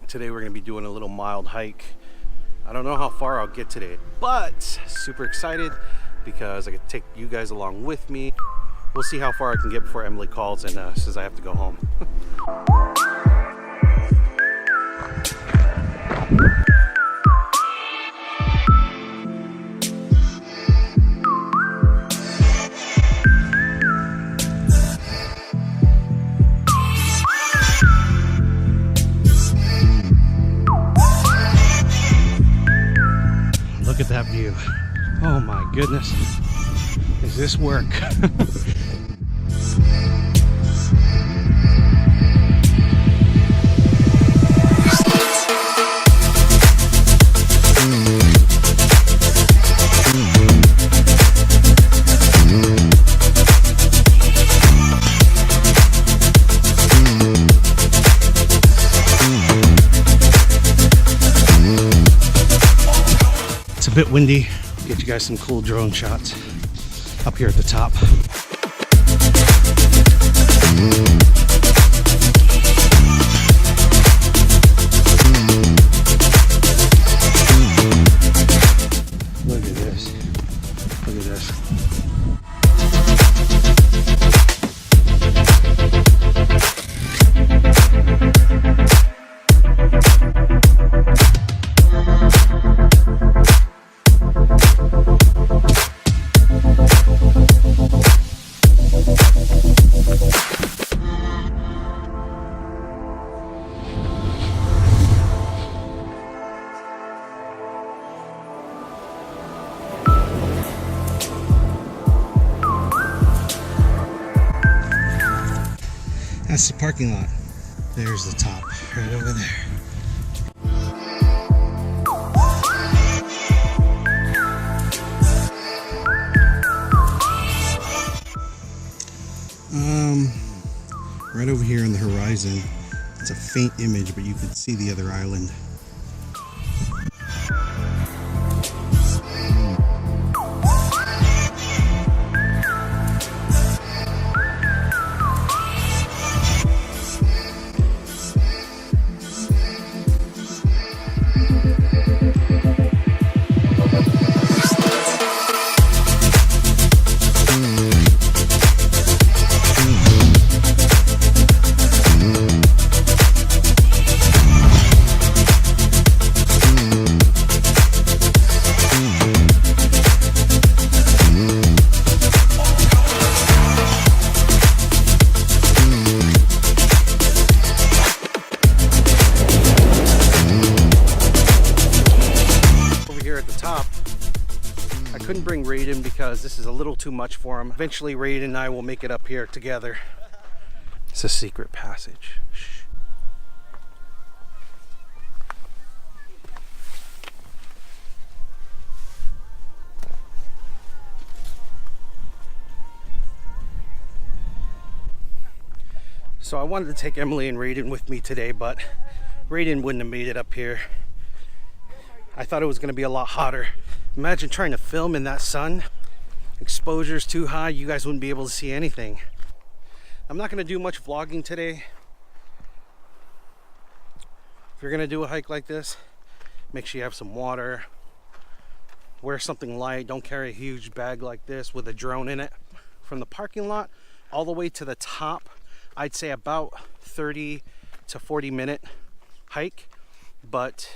Today we're gonna be doing a little mild hike. I don't know how far I'll get today, but super excited because I get to take you guys along with me. We'll see how far I can get before Emily calls and says I have to go home. Look at that view. Oh my goodness. Is this work? It's a bit windy. Get you guys some cool drone shots up here at the top. Look at this. Look at this. That's the parking lot. There's the top, right over there. Right over here on the horizon, it's a faint image, but you can see the other island. I couldn't bring Rayden because this is a little too much for him. Eventually Rayden and I will make it up here together. It's a secret passage. Shh. So I wanted to take Emily and Rayden with me today, but Rayden wouldn't have made it up here. I thought it was going to be a lot hotter. Imagine trying to film in that sun. Exposure's too high, you guys wouldn't be able to see anything. I'm not going to do much vlogging today. If you're going to do a hike like this, make sure you have some water. Wear something light. Don't carry a huge bag like this with a drone in it. From the parking lot all the way to the top, I'd say about 30 to 40 minute hike, but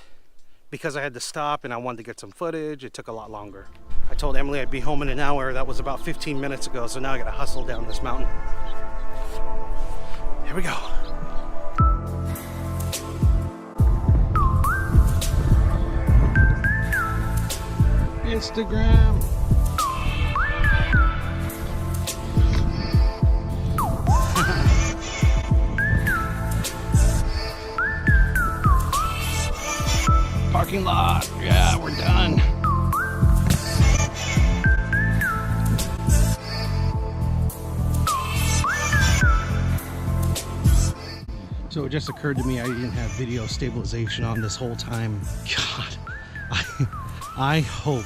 because I had to stop and I wanted to get some footage, it took a lot longer. I told Emily I'd be home in an hour. That was about 15 minutes ago, so now I gotta hustle down this mountain. Here we go. Instagram. Parking lot. Yeah, we're done. So it just occurred to me I didn't have video stabilization on this whole time. God, I hope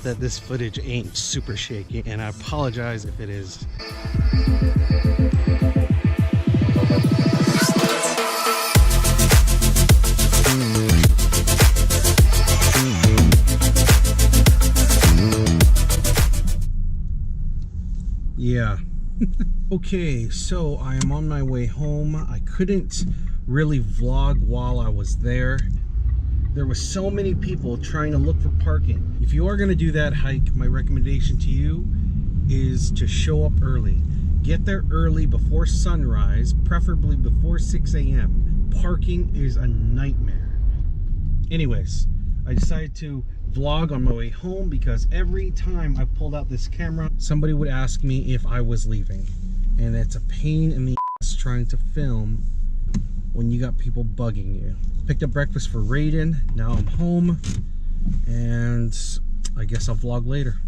that this footage ain't super shaky, and I apologize if it is. Okay, so I am on my way home. I couldn't really vlog while I was there. There were so many people trying to look for parking. If you are going to do that hike, my recommendation to you is to show up early. Get there early before sunrise, preferably before 6 a.m. Parking is a nightmare. Anyways, I decided to vlog on my way home because every time I pulled out this camera, somebody would ask me if I was leaving. And it's a pain in the ass trying to film when you got people bugging you. Picked up breakfast for Rayden. Now I'm home, and I guess I'll vlog later.